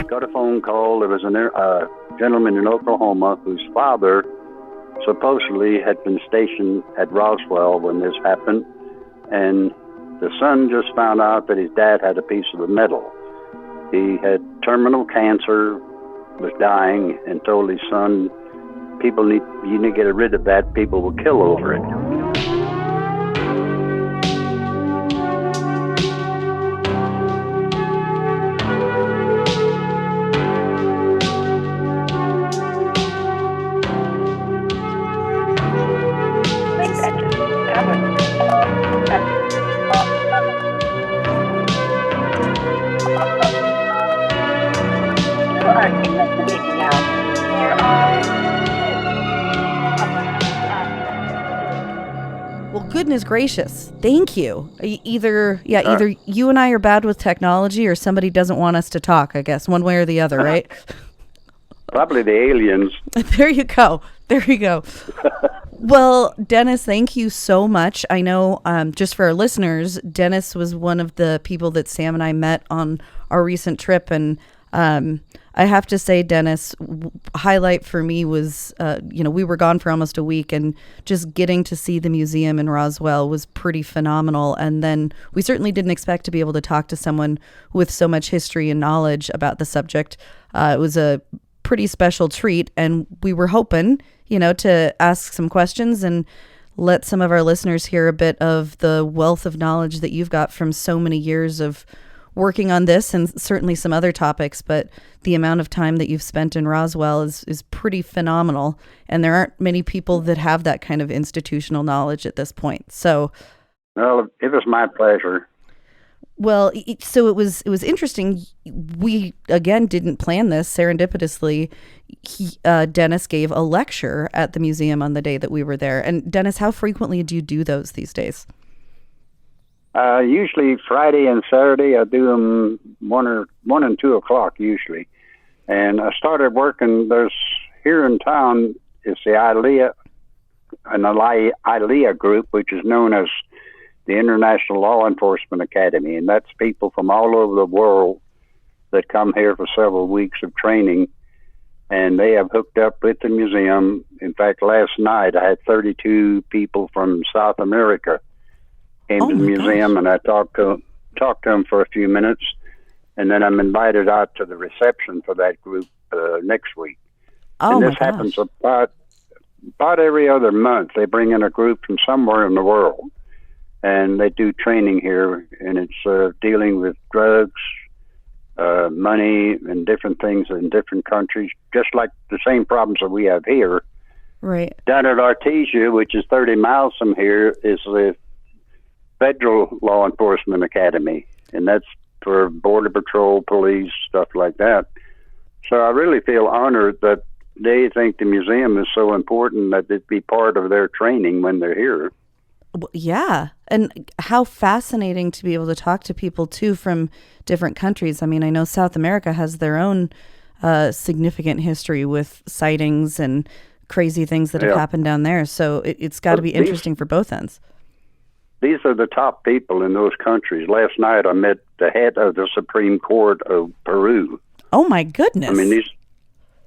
got a phone call. There was a gentleman in Oklahoma whose father supposedly had been stationed at Roswell when this happened, and the son just found out that his dad had a piece of the metal. He had terminal cancer, was dying, and told his son, you need to get rid of that, people will kill over it. Goodness gracious. Thank you. Either you and I are bad with technology or somebody doesn't want us to talk, I guess, one way or the other, right? Probably the aliens. There you go. Well, Dennis, thank you so much. I know, just for our listeners, Dennis was one of the people that Sam and I met on our recent trip, and I have to say, Dennis, highlight for me was, we were gone for almost a week, and just getting to see the museum in Roswell was pretty phenomenal. And then we certainly didn't expect to be able to talk to someone with so much history and knowledge about the subject. It was a pretty special treat, and we were hoping, to ask some questions and let some of our listeners hear a bit of the wealth of knowledge that you've got from so many years of working on this and certainly some other topics, but the amount of time that you've spent in Roswell is pretty phenomenal. And there aren't many people that have that kind of institutional knowledge at this point. So, well, it was my pleasure. Well, so it was interesting. We, again, didn't plan this serendipitously. Dennis gave a lecture at the museum on the day that we were there. And Dennis, how frequently do you do those these days? Usually Friday and Saturday. I do them 1 and 2 o'clock usually. And I started working. There's here in town is the ILEA group, which is known as the International Law Enforcement Academy, and that's people from all over the world that come here for several weeks of training. And they have hooked up with the museum. In fact, last night I had 32 people from South America came to the museum, and I talked to them for a few minutes, and then I'm invited out to the reception for that group next week. And this happens about every other month. They bring in a group from somewhere in the world, and they do training here, and it's dealing with drugs, money, and different things in different countries, just like the same problems that we have here. Right. Down at Artesia, which is 30 miles from here, is the Federal Law Enforcement Academy, and that's for Border Patrol, police, stuff like that. So I really feel honored that they think the museum is so important that it be part of their training when they're here. Yeah, and how fascinating to be able to talk to people, too, from different countries. I mean, I know South America has their own significant history with sightings and crazy things that have happened down there, so it's got to be interesting for both ends. These are the top people in those countries. Last night I met the head of the Supreme Court of Peru. Oh, my goodness. I mean,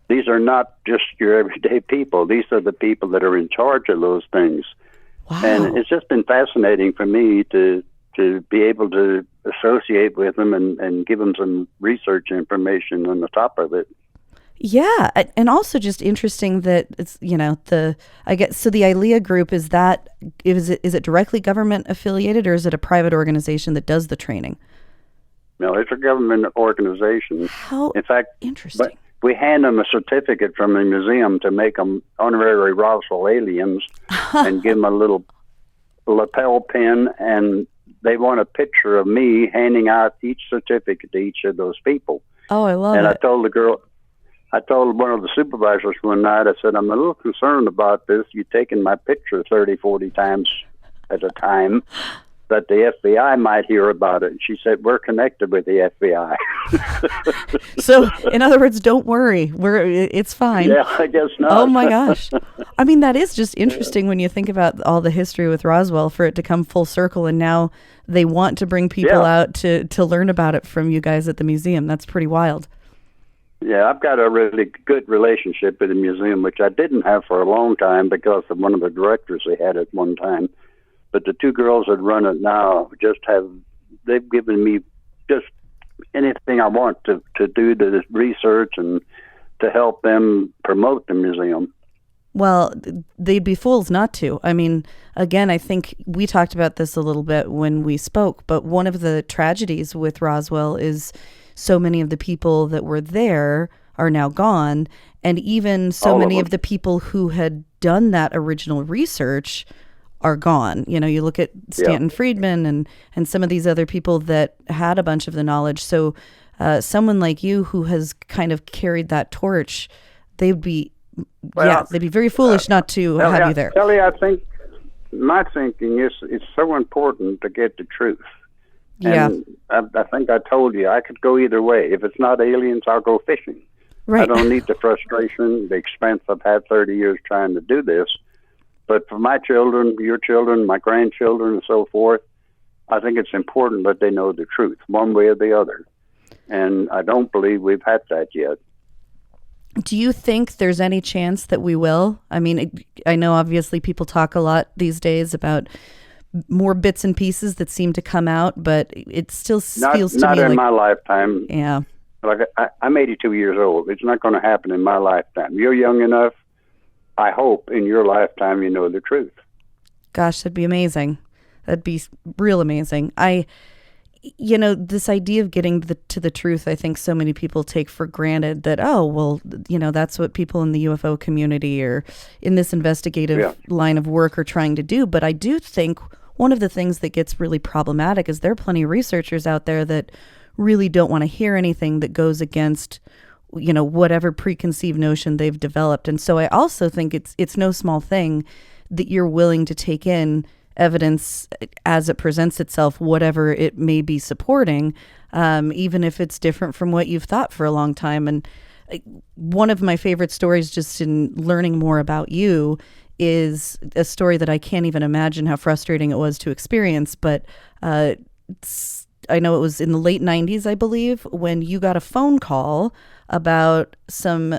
these are not just your everyday people. These are the people that are in charge of those things. Wow. And it's just been fascinating for me to be able to associate with them and give them some research information on the top of it. Yeah, and also just interesting that it's, I guess, so the ILEA group, is it directly government affiliated, or is it a private organization that does the training? No, it's a government organization. How in fact, interesting. We hand them a certificate from the museum to make them honorary Roswell aliens and give them a little lapel pin, and they want a picture of me handing out each certificate to each of those people. Oh, I love it. And I told one of the supervisors one night, I said, I'm a little concerned about this. You're taking my picture 30, 40 times at a time, that the FBI might hear about it. And she said, we're connected with the FBI. So, in other words, don't worry. It's fine. Yeah, I guess not. Oh, my gosh. I mean, that is just interesting when you think about all the history with Roswell, for it to come full circle, and now they want to bring people out to learn about it from you guys at the museum. That's pretty wild. Yeah, I've got a really good relationship with the museum, which I didn't have for a long time because of one of the directors they had at one time. But the two girls that run it now they've given me just anything I want to do the research and to help them promote the museum. Well, they'd be fools not to. I mean, again, I think we talked about this a little bit when we spoke, but one of the tragedies with Roswell is so many of the people that were there are now gone. And even so many of the people who had done that original research are gone. You know, you look at Stanton Friedman and some of these other people that had a bunch of the knowledge. So someone like you who has kind of carried that torch, they'd be very foolish not to have you there. Ellie, I think my thinking is it's so important to get the truth. Yeah. And I think I told you I could go either way. If it's not aliens, I'll go fishing. Right. I don't need the frustration, the expense I've had 30 years trying to do this. But for my children, your children, my grandchildren, and so forth, I think it's important that they know the truth, one way or the other. And I don't believe we've had that yet. Do you think there's any chance that we will? I mean, I know obviously people talk a lot these days about more bits and pieces that seem to come out, but it still feels to me like... Not in my lifetime. Yeah. Like I'm 82 years old. It's not going to happen in my lifetime. You're young enough. I hope in your lifetime you know the truth. Gosh, that'd be amazing. That'd be real amazing. This idea of getting to the truth, I think so many people take for granted that, that's what people in the UFO community or in this investigative line of work are trying to do. But I do think one of the things that gets really problematic is there are plenty of researchers out there that really don't want to hear anything that goes against, whatever preconceived notion they've developed. And so I also think it's no small thing that you're willing to take in evidence as it presents itself, whatever it may be supporting, even if it's different from what you've thought for a long time. And one of my favorite stories just in learning more about you is a story that I can't even imagine how frustrating it was to experience. But I know it was in the late 90s, I believe, when you got a phone call about some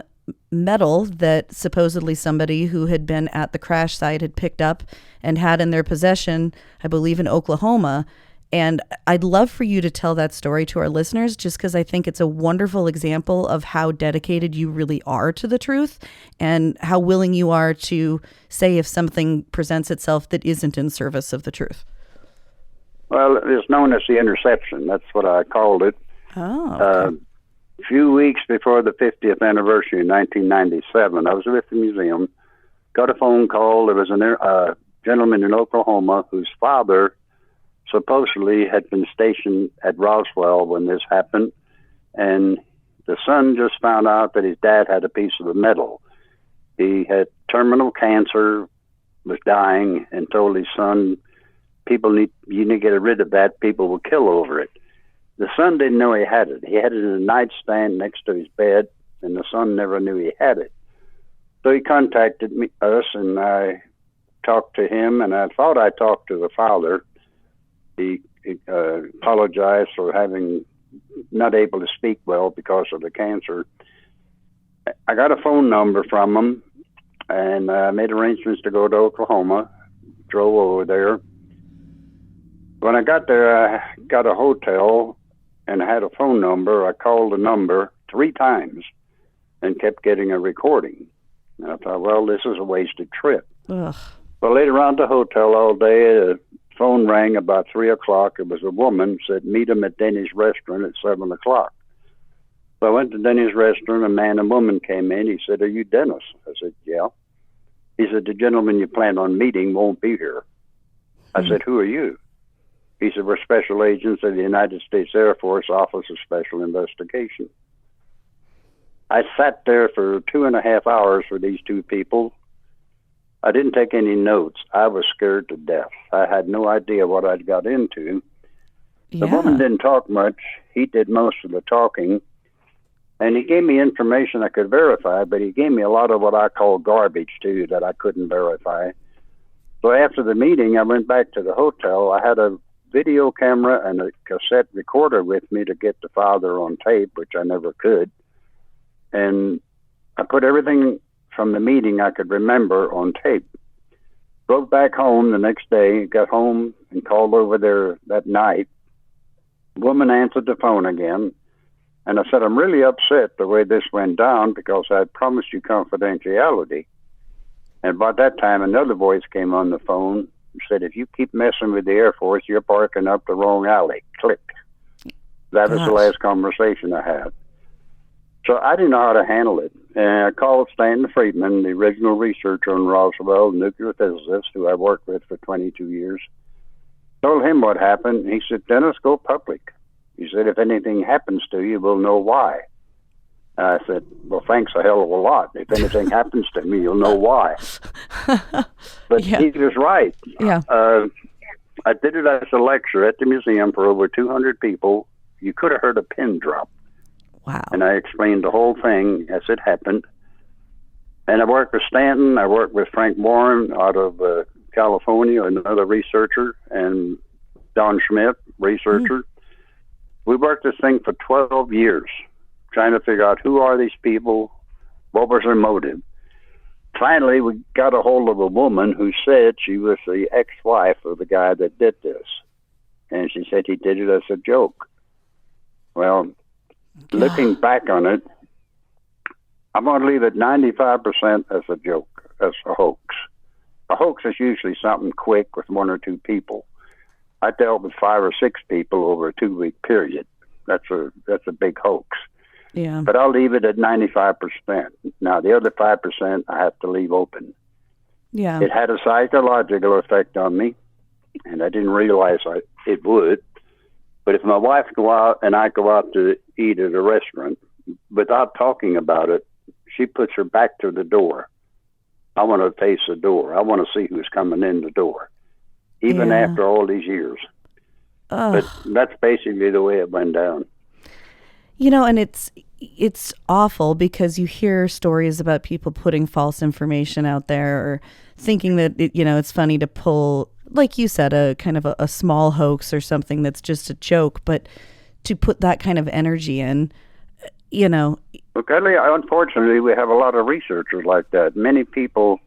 metal that supposedly somebody who had been at the crash site had picked up and had in their possession, I believe in Oklahoma. And I'd love for you to tell that story to our listeners, just because I think it's a wonderful example of how dedicated you really are to the truth and how willing you are to say if something presents itself that isn't in service of the truth. Well, it's known as the interception. That's what I called it. Oh, okay. A few weeks before the 50th anniversary in 1997, I was with the museum, got a phone call. There was a gentleman in Oklahoma whose father supposedly had been stationed at Roswell when this happened, and the son just found out that his dad had a piece of the metal. He had terminal cancer, was dying, and told his son, you need to get rid of that, people will kill over it. The son didn't know he had it. He had it in a nightstand next to his bed, and the son never knew he had it. So he contacted us, and I talked to him, and I thought I talked to the father. He apologized for having not able to speak well because of the cancer. I got a phone number from him, and I made arrangements to go to Oklahoma, drove over there. When I got there, I got a hotel and had a phone number. I called the number 3 times and kept getting a recording. And I thought, well, this is a wasted trip. Ugh. But later on at the hotel all day, the phone rang about 3 o'clock. It was a woman, said, meet him at Denny's restaurant at 7 o'clock. So I went to Denny's restaurant. A man and woman came in. He said, are you Dennis? I said, yeah. He said, the gentleman you planned on meeting won't be here. I said, who are you? He said, we're special agents of the United States Air Force Office of Special Investigation. I sat there for 2.5 hours with these two people. I didn't take any notes. I was scared to death. I had no idea what I'd got into. The woman didn't talk much. He did most of the talking. And he gave me information I could verify, but he gave me a lot of what I call garbage, too, that I couldn't verify. So after the meeting, I went back to the hotel. I had a video camera and a cassette recorder with me to get the father on tape, which I never could. and I put everything from the meeting I could remember on tape. Drove back home the next day, got home and called over there that night. The woman answered the phone again, and I said, I'm really upset the way this went down because I had promised you confidentiality. And by that time, another voice came on the phone and said, if you keep messing with the Air Force, you're parking up the wrong alley. Click. That was the last conversation I had. So I didn't know how to handle it. And I called Stanton Friedman, the original researcher on Roswell, nuclear physicist, who I worked with for 22 years. Told him what happened. He said, Dennis, go public. He said, if anything happens to you, we'll know why. And I said, well, thanks a hell of a lot. If anything happens to me, you'll know why. But he was right. Yeah. I did it as a lecture at the museum for over 200 people. You could have heard a pin drop. Wow. And I explained the whole thing as it happened. And I worked with Stanton. I worked with Frank Warren out of California, another researcher, and Don Schmidt, researcher. We worked this thing for 12 years, trying to figure out who are these people, what was their motive. Finally, we got a hold of a woman who said she was the ex-wife of the guy that did this. And she said he did it as a joke. Well, looking back on it, I'm going to leave it 95% as a joke, as a hoax. A hoax is usually something quick with one or two people. I dealt with 5 or 6 people over a 2-week period. That's a big hoax. Yeah. But I'll leave it at 95%. Now, the other 5% I have to leave open. Yeah. It had a psychological effect on me, and I didn't realize it would. But if my wife and I go out to eat at a restaurant, without talking about it, she puts her back to the door. I want to face the door. I want to see who's coming in the door, even after all these years. But that's basically the way it went down. You know, and it's awful because you hear stories about people putting false information out there or thinking that, it's funny to pull, like you said, a kind of a small hoax or something that's just a joke, but to put that kind of energy in, Well, Kelly, unfortunately, we have a lot of researchers like that. Many people,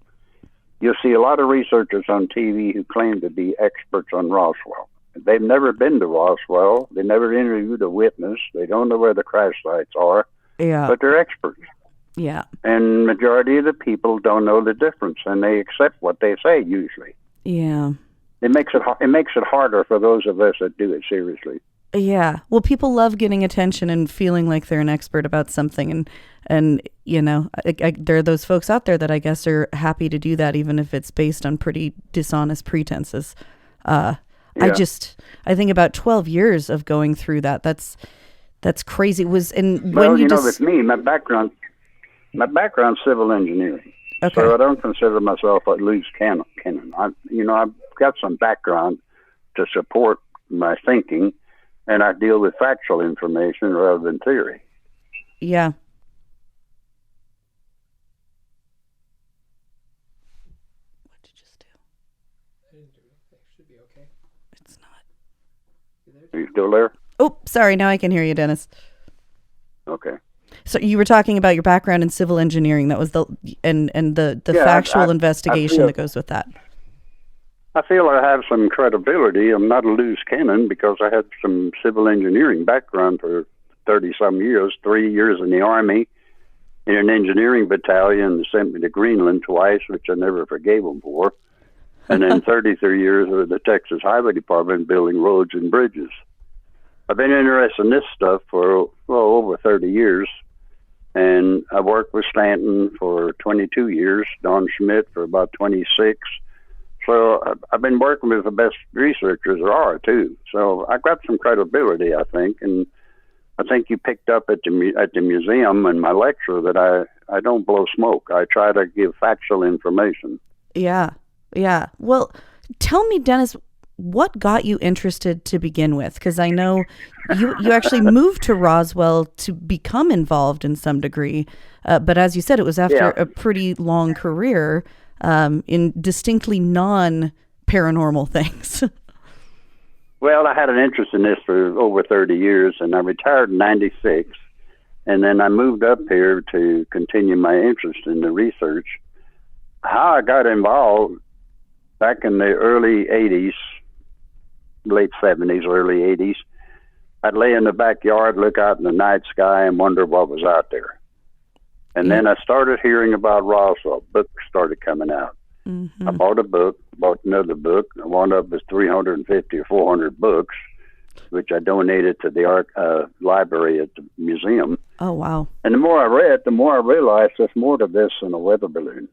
you'll see a lot of researchers on TV who claim to be experts on Roswell. They've never been to Roswell. They never interviewed a witness. They don't know where the crash sites are. Yeah. But they're experts. Yeah. And majority of the people don't know the difference, and they accept what they say usually. Yeah. It makes it harder for those of us that do it seriously. Yeah. Well, people love getting attention and feeling like they're an expert about something. And there are those folks out there that I guess are happy to do that, even if it's based on pretty dishonest pretenses. I think about 12 years of going through that. That's crazy. With me, my background's civil engineering. Okay. So I don't consider myself a loose cannon. I've got some background to support my thinking, and I deal with factual information rather than theory. Yeah. What did you just do? I didn't do anything. Should be okay. It's not. Are you still there? Oh, sorry. Now I can hear you, Dennis. Okay. So you were talking about your background in civil engineering. That was the factual investigation that goes with that. I feel I have some credibility. I'm not a loose cannon because I had some civil engineering background for 30-some years, 3 years in the Army, in an engineering battalion that sent me to Greenland twice, which I never forgave them for, and then 33 years with the Texas Highway Department building roads and bridges. I've been interested in this stuff for, over 30 years, and I worked with Stanton for 22 years, Don Schmidt for about 26. So I've been working with the best researchers there are, too. So I've got some credibility, I think, and I think you picked up at the museum in my lecture that I don't blow smoke. I try to give factual information. Yeah. Well, tell me, Dennis, what got you interested to begin with? Because I know you actually moved to Roswell to become involved in some degree. But as you said, it was after a pretty long career in distinctly non-paranormal things. Well, I had an interest in this for over 30 years, and I retired in 96. And then I moved up here to continue my interest in the research. How I got involved back in the early 80s, late 70s, early 80s, I'd lay in the backyard, look out in the night sky, and wonder what was out there. And then I started hearing about Roswell. Books started coming out. I bought a book, bought another book. One of them was 350 or 400 books, which I donated to the library at the museum. Oh, wow. And the more I read, the more I realized there's more to this than a weather balloon.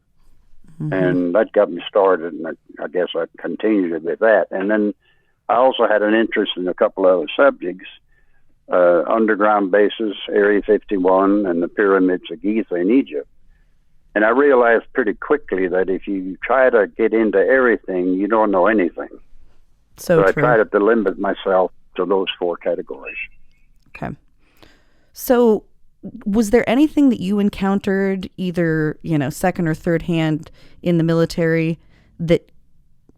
And that got me started, and I guess I continued with that. And then I also had an interest in a couple of other subjects, underground bases, Area 51, and the pyramids of Giza in Egypt. And I realized pretty quickly that if you try to get into everything, you don't know anything. So I tried to limit myself to those four categories. Okay. So was there anything that you encountered, either, second or third hand in the military, that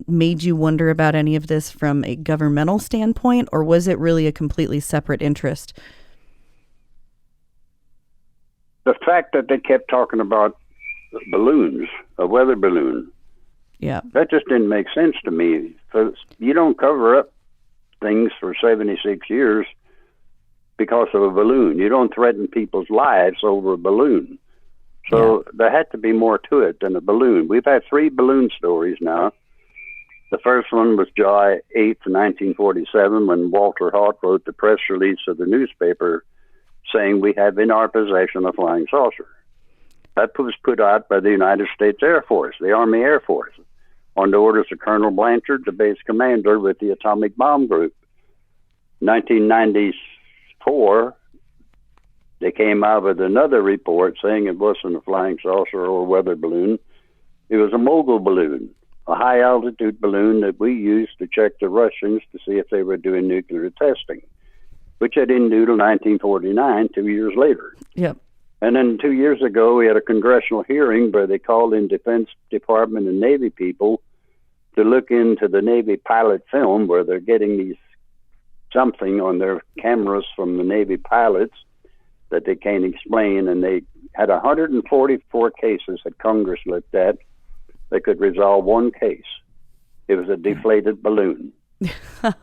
made you wonder about any of this from a governmental standpoint, or was it really a completely separate interest? The fact that they kept talking about balloons, a weather balloon, that just didn't make sense to me. You don't cover up things for 76 years because of a balloon. You don't threaten people's lives over a balloon. So there had to be more to it than a balloon. We've had 3 balloon stories now. The first one was July 8th, 1947, when Walter Haut wrote the press release of the newspaper saying we have in our possession a flying saucer. That was put out by the United States Air Force, the Army Air Force, on the orders of Colonel Blanchard, the base commander with the atomic bomb group. 1994, they came out with another report saying it wasn't a flying saucer or a weather balloon. It was a mogul balloon, a high-altitude balloon that we used to check the Russians to see if they were doing nuclear testing, which they didn't do till 1949, 2 years later. Yep. And then 2 years ago, we had a congressional hearing where they called in Defense Department and Navy people to look into the Navy pilot film where they're getting these something on their cameras from the Navy pilots that they can't explain. And they had 144 cases that Congress looked at. They could resolve one case. It was a deflated balloon.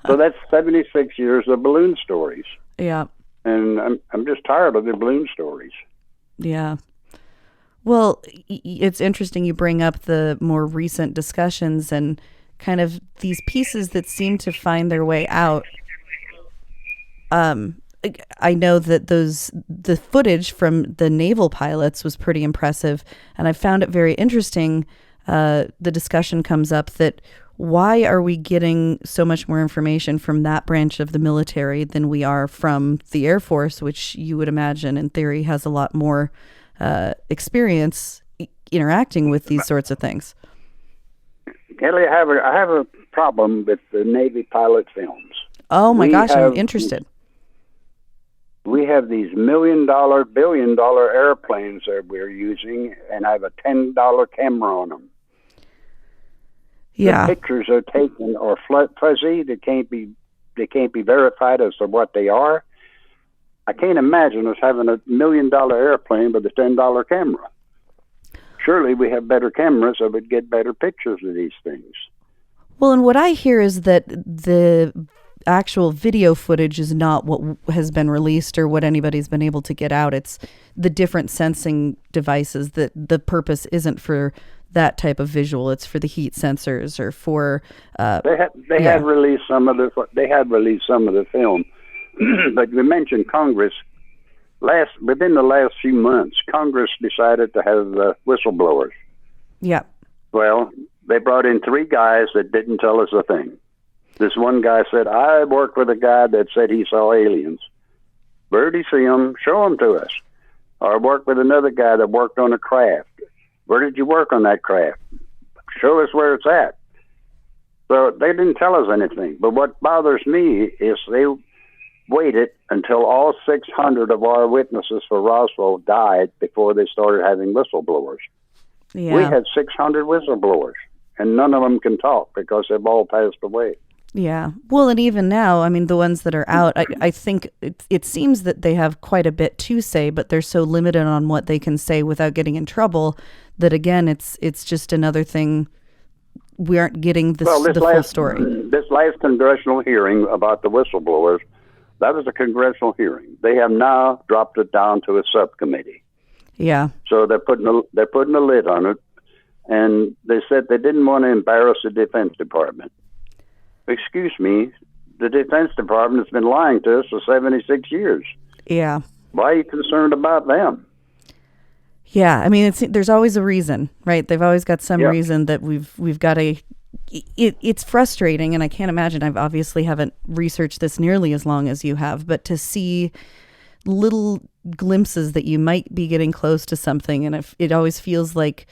So that's 76 years of balloon stories. Yeah. And I'm just tired of the balloon stories. Yeah. Well, it's interesting you bring up the more recent discussions and kind of these pieces that seem to find their way out. I know that the footage from the naval pilots was pretty impressive, and I found it very interesting. The discussion comes up that why are we getting so much more information from that branch of the military than we are from the Air Force, which you would imagine in theory has a lot more experience interacting with these sorts of things? Kelly, I have a problem with the Navy pilot films. Oh my gosh, I'm interested. We have these $1 million, $1 billion airplanes that we're using, and I have a $10 camera on them. Yeah. The pictures are taken or fuzzy. They can't be verified as to what they are. I can't imagine us having a $1 million airplane with a $10 camera. Surely we have better cameras that would get better pictures of these things. Well, and what I hear is that the actual video footage is not what has been released or what anybody's been able to get out. It's the different sensing devices that the purpose isn't for that type of visual. It's for the heat sensors or for they had released some of the film. But we mentioned Congress. Within the last few months, Congress decided to have whistleblowers. Yeah. Well, they brought in 3 guys that didn't tell us a thing. This one guy said, I worked with a guy that said he saw aliens. Where did he see them? Show them to us. Or I worked with another guy that worked on a craft. Where did you work on that craft? Show us where it's at. So they didn't tell us anything. But what bothers me is they waited until all 600 of our witnesses for Roswell died before they started having whistleblowers. Yeah. We had 600 whistleblowers, and none of them can talk because they've all passed away. Yeah. Well, and even now, I mean, the ones that are out, I think it seems that they have quite a bit to say, but they're so limited on what they can say without getting in trouble that, again, it's just another thing. We aren't getting the full story. This last congressional hearing about the whistleblowers, that was a congressional hearing. They have now dropped it down to a subcommittee. Yeah. So they're putting a lid on it, and they said they didn't want to embarrass the Defense Department. Excuse me, the Defense Department has been lying to us for 76 years. Yeah. Why are you concerned about them? Yeah, I mean, there's always a reason, right? They've always got some reason that we've got it's frustrating, and I can't imagine. I've obviously haven't researched this nearly as long as you have, but to see little glimpses that you might be getting close to something, and it always feels like,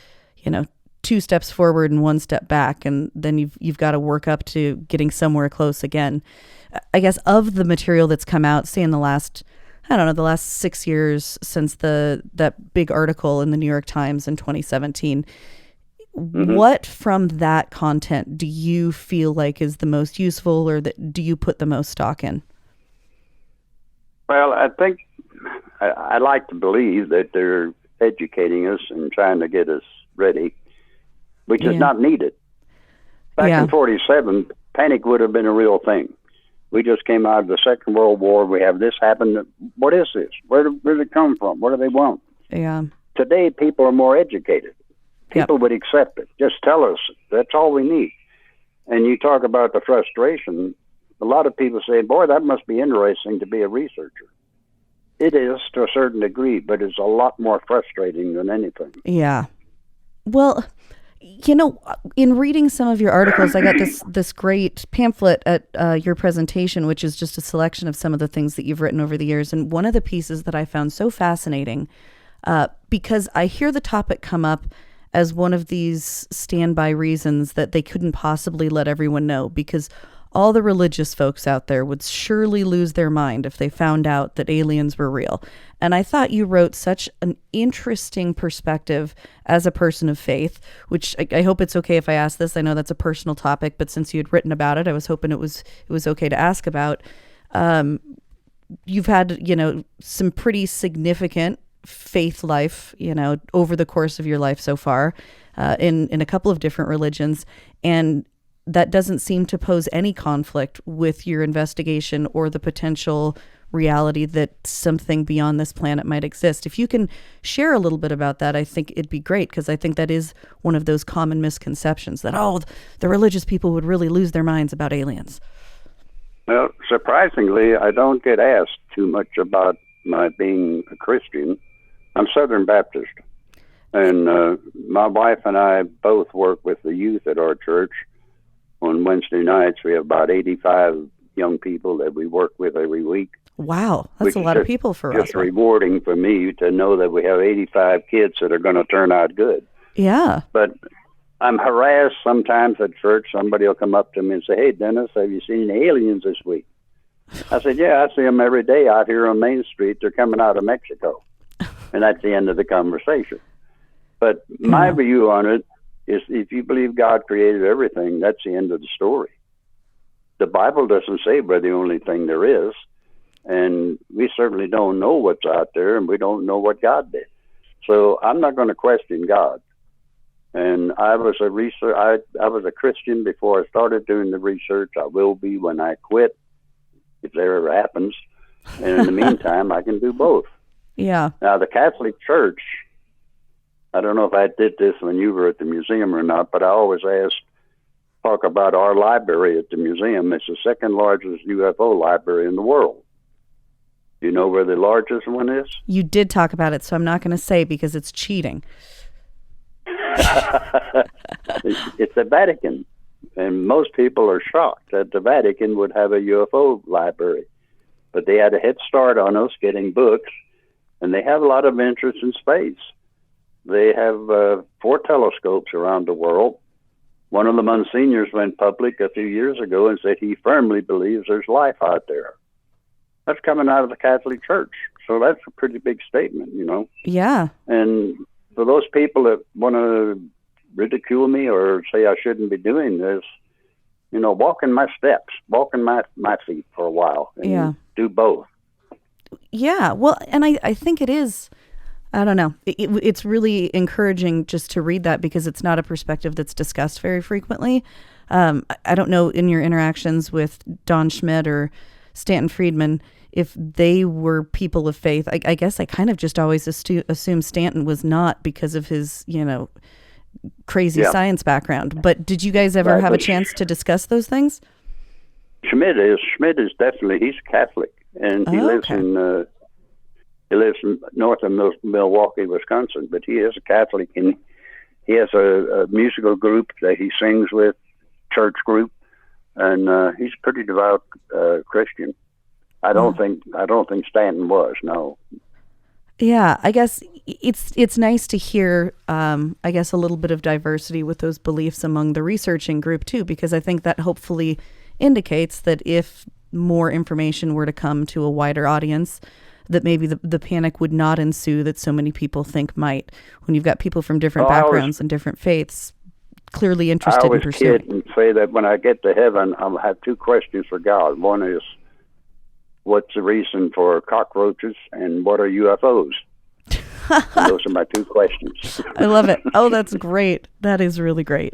2 steps forward and 1 step back, and then you've got to work up to getting somewhere close again. I guess of the material that's come out, say in the last 6 years since that big article in the New York Times in 2017, what from that content do you feel like is the most useful, or that do you put the most stock in? Well, I think I like to believe that they're educating us and trying to get us ready, which is not needed. Back in 1947, panic would have been a real thing. We just came out of the Second World War. We have this happen. What is this? Where did it come from? What do they want? Yeah. Today, people are more educated. People would accept it. Just tell us. That's all we need. And you talk about the frustration. A lot of people say, boy, that must be interesting to be a researcher. It is to a certain degree, but it's a lot more frustrating than anything. Yeah. Well, in reading some of your articles, I got this great pamphlet at your presentation, which is just a selection of some of the things that you've written over the years. And one of the pieces that I found so fascinating, because I hear the topic come up as one of these standby reasons that they couldn't possibly let everyone know, because all the religious folks out there would surely lose their mind if they found out that aliens were real. And I thought you wrote such an interesting perspective as a person of faith, which I hope it's okay if I ask this. I know that's a personal topic, but since you had written about it, I was hoping it was okay to ask about. You've had, some pretty significant faith life, over the course of your life so far, in a couple of different religions. And that doesn't seem to pose any conflict with your investigation or the potential reality that something beyond this planet might exist. If you can share a little bit about that, I think it'd be great, because I think that is one of those common misconceptions that, the religious people would really lose their minds about aliens. Well, surprisingly, I don't get asked too much about my being a Christian. I'm Southern Baptist, and my wife and I both work with the youth at our church. On Wednesday nights, we have about 85 young people that we work with every week. Wow, that's a lot of people for us. It's rewarding for me to know that we have 85 kids that are going to turn out good. Yeah. But I'm harassed sometimes at church. Somebody will come up to me and say, "Hey, Dennis, have you seen aliens this week?" I said, "Yeah, I see them every day out here on Main Street. They're coming out of Mexico." And that's the end of the conversation. But my view on it is, if you believe God created everything, that's the end of the story. The Bible doesn't say we're the only thing there is, and we certainly don't know what's out there, and we don't know what God did. So I'm not going to question God. And I was a Christian before I started doing the research. I will be when I quit, if that ever happens. And in the meantime, I can do both. Yeah. Now, the Catholic Church, I don't know if I did this when you were at the museum or not, but I always talk about our library at the museum. It's the second largest UFO library in the world. Do you know where the largest one is? You did talk about it, so I'm not going to say because it's cheating. It's the Vatican, and most people are shocked that the Vatican would have a UFO library. But they had a head start on us getting books, and they have a lot of interest in space. They have 4 telescopes around the world. One of the Monsignors went public a few years ago and said he firmly believes there's life out there. That's coming out of the Catholic Church. So that's a pretty big statement, Yeah. And for those people that want to ridicule me or say I shouldn't be doing this, walk in my steps, walk in my feet for a while, and do both. Yeah, well, and I think it is, I don't know, it's really encouraging just to read that because it's not a perspective that's discussed very frequently. I don't know, in your interactions with Don Schmidt or Stanton Friedman, if they were people of faith. I guess I kind of just always assumed Stanton was not because of his, crazy science background. But did you guys ever have a chance to discuss those things? Schmidt is definitely, he's Catholic, and he lives north of Milwaukee, Wisconsin, but he is a Catholic, and he has a musical group that he sings with, church group, and he's a pretty devout Christian. I don't think Stanton was, no. Yeah, I guess it's nice to hear, I guess, a little bit of diversity with those beliefs among the researching group too, because I think that hopefully indicates that if more information were to come to a wider audience, that maybe the panic would not ensue that so many people think might, when you've got people from different backgrounds and different faiths clearly interested in pursuing. I always kid and say that when I get to heaven, I'll have two questions for God. One is, what's the reason for cockroaches, and what are UFOs? Those are my two questions. I love it. Oh, that's great. That is really great.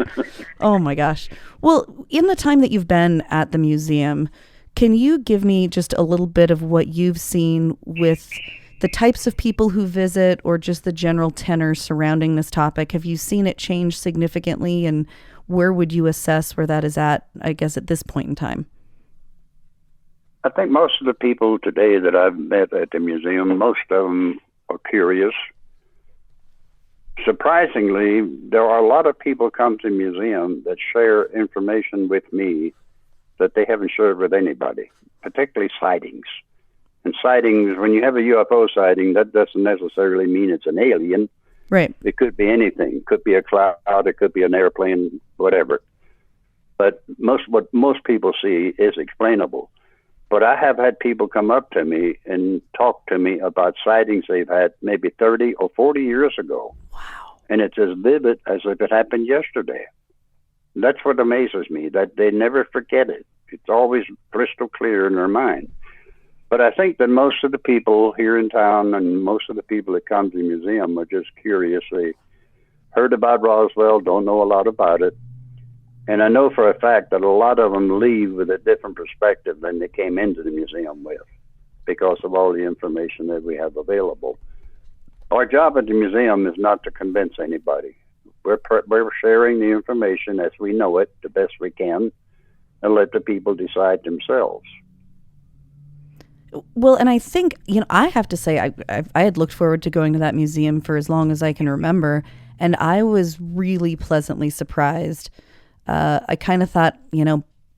Oh my gosh. Well, in the time that you've been at the museum, can you give me just a little bit of what you've seen with the types of people who visit, or just the general tenor surrounding this topic? Have you seen it change significantly, and where would you assess where that is at, I guess, at this point in time? I think most of the people today that I've met at the museum, most of them are curious. Surprisingly, there are a lot of people come to the museum that share information with me that they haven't shared with anybody, particularly sightings. And sightings, when you have a UFO sighting, that doesn't necessarily mean it's an alien. Right. It could be anything. It could be a cloud, it could be an airplane, whatever. But what most people see is explainable. But I have had people come up to me and talk to me about sightings they've had maybe 30 or 40 years ago. Wow. And it's as vivid as if it happened yesterday. That's what amazes me, that they never forget it. It's always crystal clear in their mind. But I think that most of the people here in town and most of the people that come to the museum are just curious. They heard about Roswell, don't know a lot about it. And I know for a fact that a lot of them leave with a different perspective than they came into the museum with, because of all the information that we have available. Our job at the museum is not to convince anybody. We're sharing the information as we know it the best we can, and let the people decide themselves. Well, and I think, I have to say, I had looked forward to going to that museum for as long as I can remember, and I was really pleasantly surprised. I kind of thought,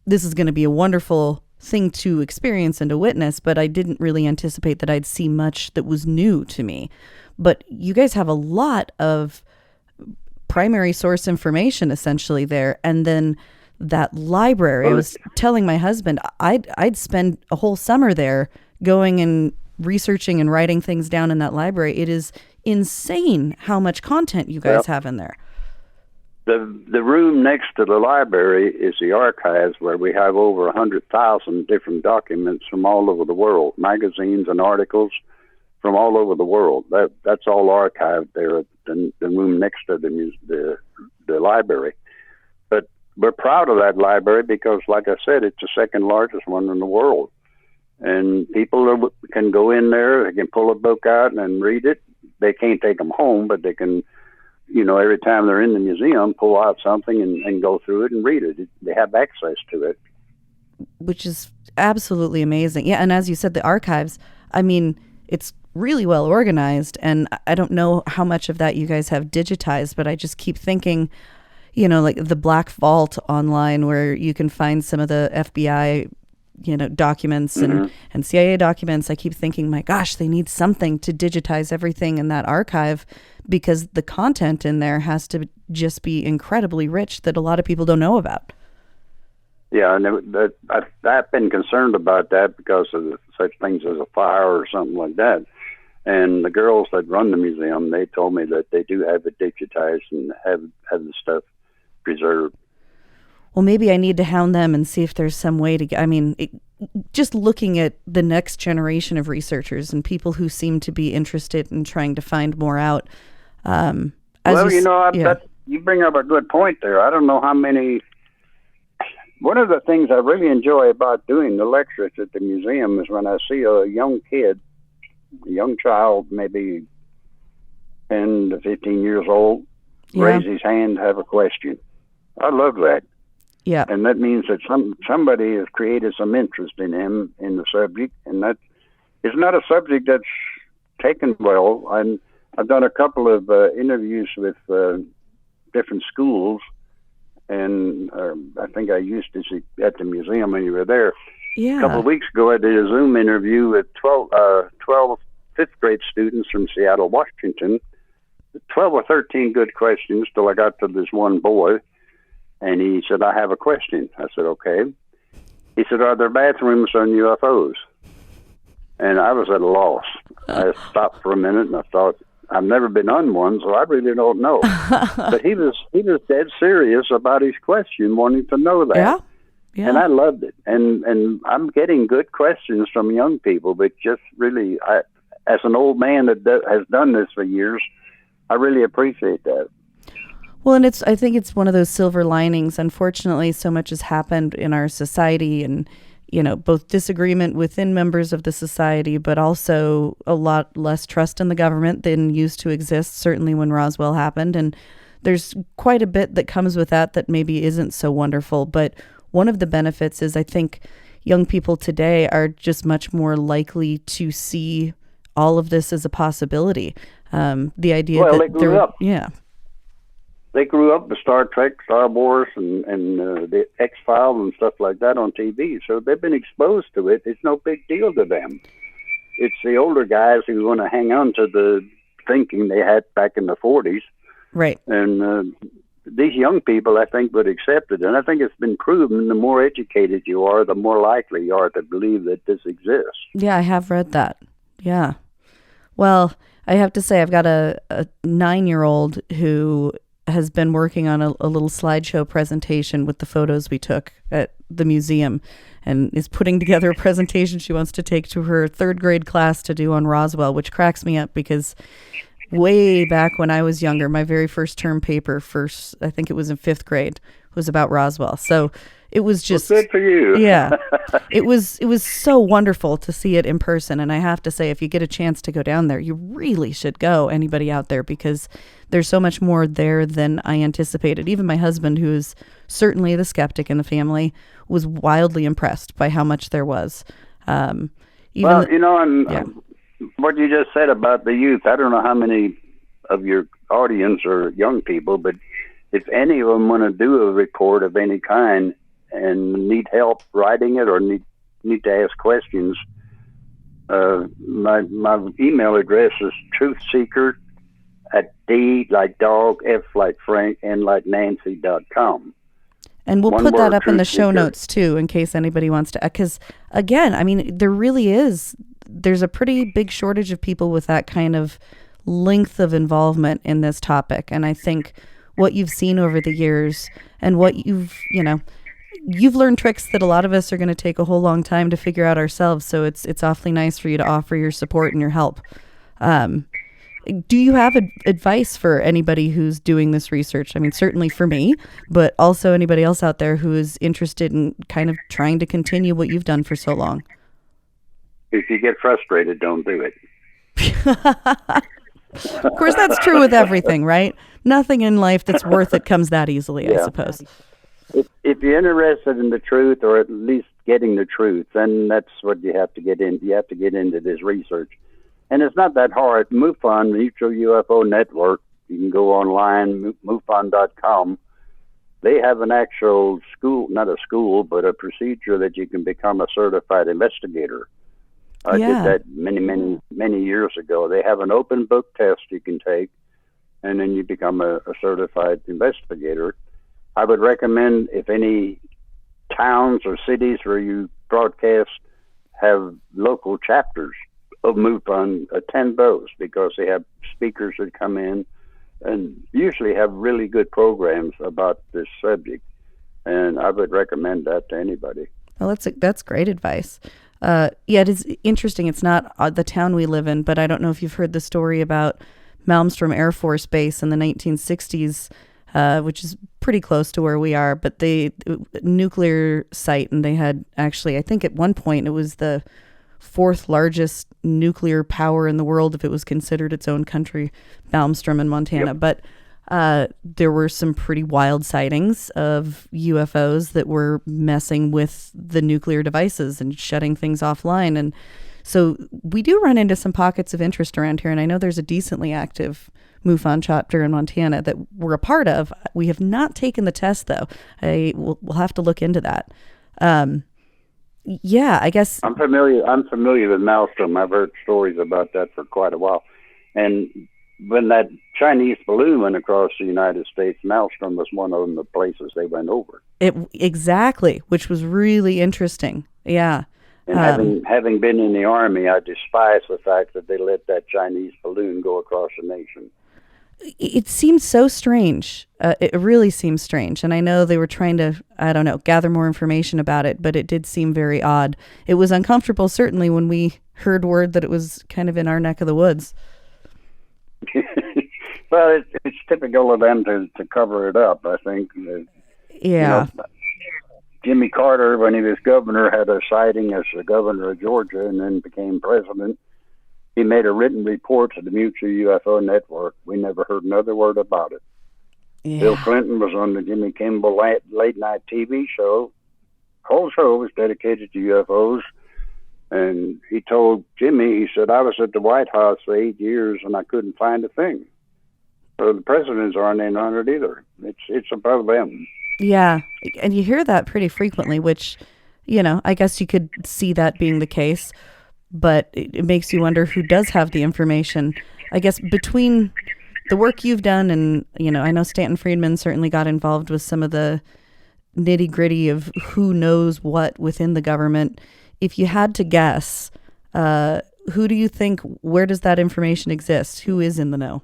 this is going to be a wonderful thing to experience and to witness, but I didn't really anticipate that I'd see much that was new to me. But you guys have a lot of primary source information essentially there, and then that library. I was telling my husband I'd spend a whole summer there going and researching and writing things down in that library. It is insane how much content you guys have in there. The room next to the library is the archives, where we have over 100,000 different documents from all over the world, magazines and articles from all over the world. That's all archived there at the room next to the library. But we're proud of that library because, like I said, it's the second largest one in the world. And people can go in there, they can pull a book out and read it. They can't take them home, but they can, every time they're in the museum, pull out something and go through it and read it. They have access to it. Which is absolutely amazing. Yeah, and as you said, the archives, it's really well organized, and I don't know how much of that you guys have digitized, but I just keep thinking, like the Black Vault online, where you can find some of the FBI documents and CIA documents. I keep thinking, my gosh, they need something to digitize everything in that archive, because the content in there has to just be incredibly rich that a lot of people don't know about. Yeah, and I've been concerned about that because of such things as a fire or something like that. And the girls that run the museum, they told me that they do have it digitized and have the stuff preserved. well, maybe I need to hound them and see if there's some way to get, just looking at the next generation of researchers and people who seem to be interested in trying to find more out. You bring up a good point there. I don't know how many. One of the things I really enjoy about doing the lectures at the museum is when I see a young kid, a young child, maybe 10 to 15 years old, raise his hand, have a question. I love that. Yeah. And that means that somebody has created some interest in him, in the subject, and that is not a subject that's taken well. I've done a couple of interviews with different schools, and I think I used to see at the museum when you were there. Yeah. A couple of weeks ago, I did a Zoom interview with 12 fifth grade students from Seattle, Washington. 12 or 13 good questions till I got to this one boy. And he said, I have a question. I said, okay. He said, are there bathrooms on UFOs? And I was at a loss. I stopped for a minute and I thought, I've never been on one, so I really don't know. But he was dead serious about his question, wanting to know that. Yeah. Yeah. And I loved it. And I'm getting good questions from young people, but just really, as an old man that has done this for years, I really appreciate that. Well, and I think it's one of those silver linings. Unfortunately, so much has happened in our society, and, both disagreement within members of the society, but also a lot less trust in the government than used to exist, certainly when Roswell happened. And there's quite a bit that comes with that maybe isn't so wonderful. But one of the benefits is I think young people today are just much more likely to see all of this as a possibility. The idea that they grew up. Yeah. They grew up with Star Trek, Star Wars, and the X-Files and stuff like that on TV. So they've been exposed to it. It's no big deal to them. It's the older guys who want to hang on to the thinking they had back in the 40s. Right. And these young people, I think, would accept it. And I think it's been proven the more educated you are, the more likely you are to believe that this exists. Yeah, I have read that. Yeah. Well, I have to say I've got a 9-year-old who has been working on a little slideshow presentation with the photos we took at the museum, and is putting together a presentation she wants to take to her 3rd grade class to do on Roswell, which cracks me up because way back when I was younger, my very first term paper, I think it was in 5th grade, was about Roswell. So it was just good for you. Yeah. It was so wonderful to see it in person. And I have to say, if you get a chance to go down there, you really should go, anybody out there, because there's so much more there than I anticipated. Even my husband, who is certainly the skeptic in the family, was wildly impressed by how much there was. What you just said about the youth, I don't know how many of your audience are young people, but if any of them want to do a report of any kind and need help writing it or need to ask questions, my email address is truthseeker@D like dog, F like Frank, N like Nancy.com. And we'll put that up in the show notes too, in case anybody wants to, because again, there really there's a pretty big shortage of people with that kind of length of involvement in this topic. And I think what you've seen over the years and what you've learned tricks that a lot of us are going to take a whole long time to figure out ourselves. So it's awfully nice for you to offer your support and your help. Do you have advice for anybody who's doing this research? Certainly for me, but also anybody else out there who is interested in kind of trying to continue what you've done for so long. If you get frustrated, don't do it. Of course, that's true with everything, right? Nothing in life that's worth it comes that easily, I suppose. If you're interested in the truth, or at least getting the truth, then that's what you have to get in. You have to get into this research. And it's not that hard. MUFON, Mutual UFO Network, you can go online, MUFON.com. They have an actual school, not a school, but a procedure that you can become a certified investigator. I did that many years ago. They have an open book test you can take, and then you become a certified investigator. I would recommend, if any towns or cities where you broadcast have local chapters of MUFON, attend those, because they have speakers that come in and usually have really good programs about this subject. and I would recommend that to anybody. Well, that's great advice. Yeah, it is interesting. It's not the town we live in, but I don't know if you've heard the story about Malmstrom Air Force Base in the 1960s, which is pretty close to where we are, but nuclear site, and they had actually, I think at one point it was the fourth largest nuclear power in the world if it was considered its own country, Malmstrom in Montana. Yep. But there were some pretty wild sightings of UFOs that were messing with the nuclear devices and shutting things offline. And so we do run into some pockets of interest around here. And I know there's a decently active MUFON chapter in Montana that we're a part of. We have not taken the test, though. We'll have to look into that. Yeah, I guess I'm familiar with Maelstrom. I've heard stories about that for quite a while. And when that Chinese balloon went across the United States, Maelstrom was one of the places they went over. Exactly, which was really interesting. Yeah. And having been in the Army, I despise the fact that they let that Chinese balloon go across the nation. It seems so strange. It really seems strange. And I know they were trying to, I don't know, gather more information about it, but it did seem very odd. It was uncomfortable, certainly, when we heard word that it was kind of in our neck of the woods. Well, it's typical of them to cover it up, I think. Yeah. Jimmy Carter, when he was governor, had a sighting as the governor of Georgia and then became president. He made a written report to the Mutual UFO Network. We never heard another word about it. Yeah. Bill Clinton was on the Jimmy Kimmel late night TV show. The whole show was dedicated to UFOs. And he told Jimmy, he said, I was at the White House for 8 years and I couldn't find a thing. So the presidents aren't in on it either. It's above them. Yeah. And you hear that pretty frequently, which, I guess you could see that being the case. But it makes you wonder who does have the information. I guess between the work you've done and, I know Stanton Friedman certainly got involved with some of the nitty gritty of who knows what within the government. If you had to guess, who do you think, where does that information exist? Who is in the know?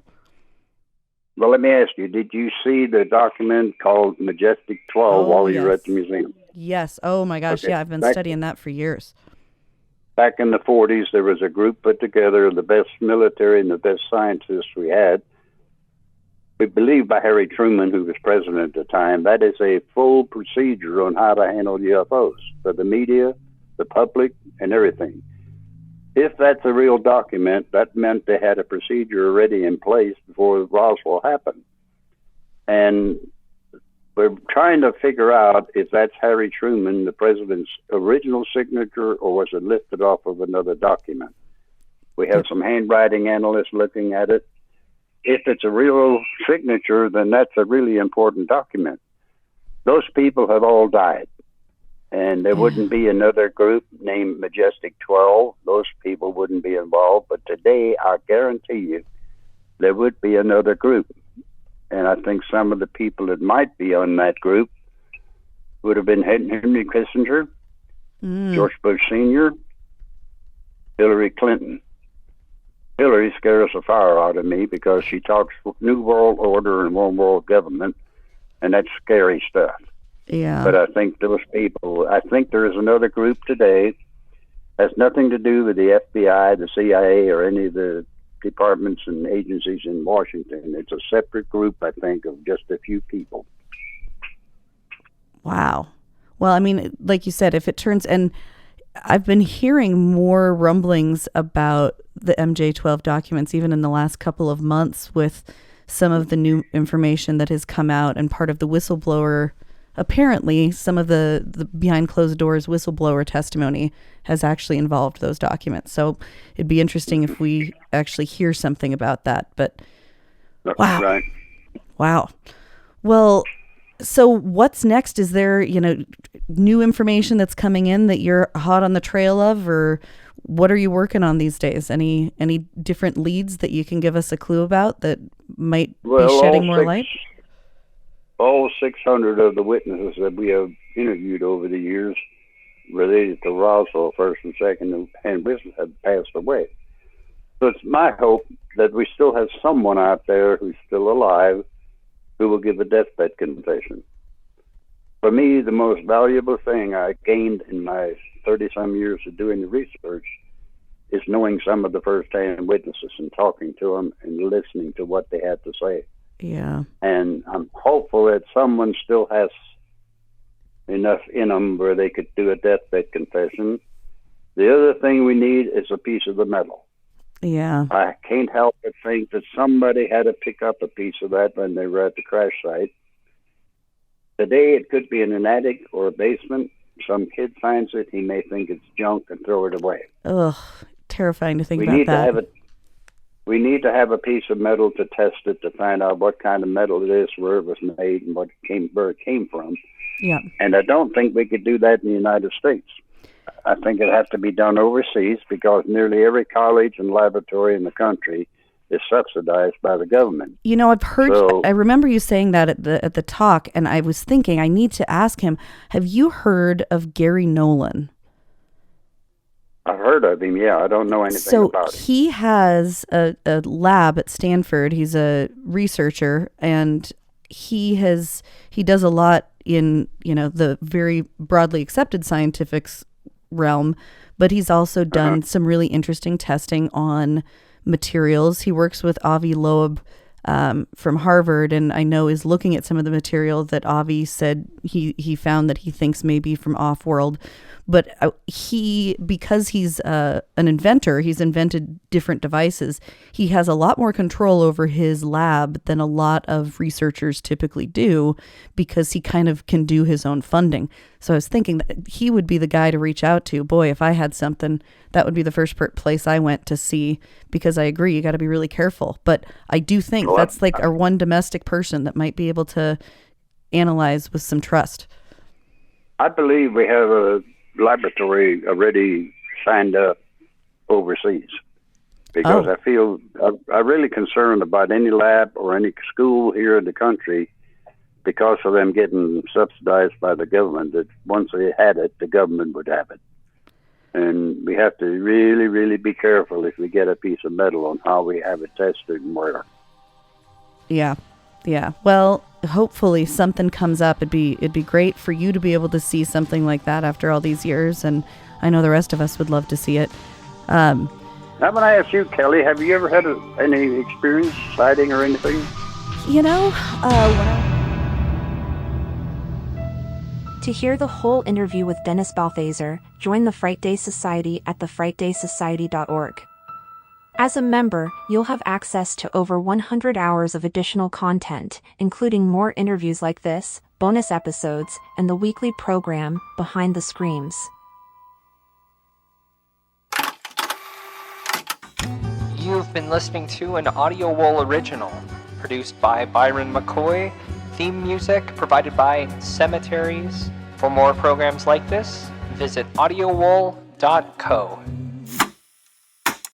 Well, let me ask you, did you see the document called Majestic 12 while you were at the museum? Yes. Oh, my gosh. Okay. Yeah, I've been studying that for years. Back in the 40s, there was a group put together of the best military and the best scientists we had. We believe by Harry Truman, who was president at the time. That is a full procedure on how to handle UFOs for the media, the public, and everything. If that's a real document, that meant they had a procedure already in place before Roswell happened. And we're trying to figure out if that's Harry Truman, the president's original signature, or was it lifted off of another document. We have some handwriting analysts looking at it. If it's a real signature, then that's a really important document. Those people have all died. And there wouldn't be another group named Majestic 12. Those people wouldn't be involved. But today, I guarantee you, there would be another group. And I think some of the people that might be on that group would have been Henry Kissinger, George Bush Sr., Hillary Clinton. Hillary scares the fire out of me because she talks New World Order and One World Government, and that's scary stuff. Yeah. But I think there is another group today. Has nothing to do with the FBI, the CIA, or any of the departments and agencies in Washington. It's a separate group, I think, of just a few people. Wow. Well, I mean, like you said, if it turns, and I've been hearing more rumblings about the MJ-12 documents, even in the last couple of months, with some of the new information that has come out, and part of the whistleblower. Apparently, some of the behind closed doors whistleblower testimony has actually involved those documents. So it'd be interesting if we actually hear something about that. But wow. Right. Wow. Well, so what's next? Is there, new information that's coming in that you're hot on the trail of, or what are you working on these days? Any different leads that you can give us a clue about that might be shedding more light? All 600 of the witnesses that we have interviewed over the years related to Roswell, first and second hand witnesses, have passed away. So it's my hope that we still have someone out there who's still alive who will give a deathbed confession. For me, the most valuable thing I gained in my 30-some years of doing the research is knowing some of the first-hand witnesses and talking to them and listening to what they had to say. Yeah. And I'm hopeful that someone still has enough in them where they could do a deathbed confession. The other thing we need is a piece of the metal. Yeah. I can't help but think that somebody had to pick up a piece of that when they were at the crash site. Today, it could be in an attic or a basement. Some kid finds it, he may think it's junk and throw it away. Ugh, terrifying to think We about need that. to have it. We need to have a piece of metal to test it to find out what kind of metal it is, where it was made, and where it came from. Yeah. And I don't think we could do that in the United States. I think it has to be done overseas because nearly every college and laboratory in the country is subsidized by the government. You know, I've heard. I remember you saying that at the talk, and I was thinking I need to ask him. Have you heard of Gary Nolan? I've heard of him. Yeah, I don't know anything about him. So he has a lab at Stanford. He's a researcher, and he does a lot in the very broadly accepted scientific realm, but he's also done some really interesting testing on materials. He works with Avi Loeb from Harvard, and I know is looking at some of the material that Avi said he found that he thinks may be from off-world. But because he's an inventor, he's invented different devices. He has a lot more control over his lab than a lot of researchers typically do because he kind of can do his own funding. So I was thinking that he would be the guy to reach out to. Boy, if I had something, that would be the first place I went to see, because I agree, you got to be really careful. But I do think that's like our one domestic person that might be able to analyze with some trust. I believe we have a laboratory already signed up overseas, because I feel I'm really concerned about any lab or any school here in the country, because of them getting subsidized by the government, that once they had it, the government would have it. And we have to really, really be careful if we get a piece of metal on how we have it tested and where. Yeah. Yeah. Well, hopefully something comes up. It'd be great for you to be able to see something like that after all these years, and I know the rest of us would love to see it. Now, when I ask you, Kelly, have you ever had any experience, sighting or anything? To hear the whole interview with Dennis Balthaser, join the Frightday Society at thefrightdaysociety.org. As a member, you'll have access to over 100 hours of additional content, including more interviews like this, bonus episodes, and the weekly program, Behind the Screams. You've been listening to an Audio Wool original, produced by Byron McCoy, theme music provided by Cemeteries. For more programs like this, visit audiowool.co.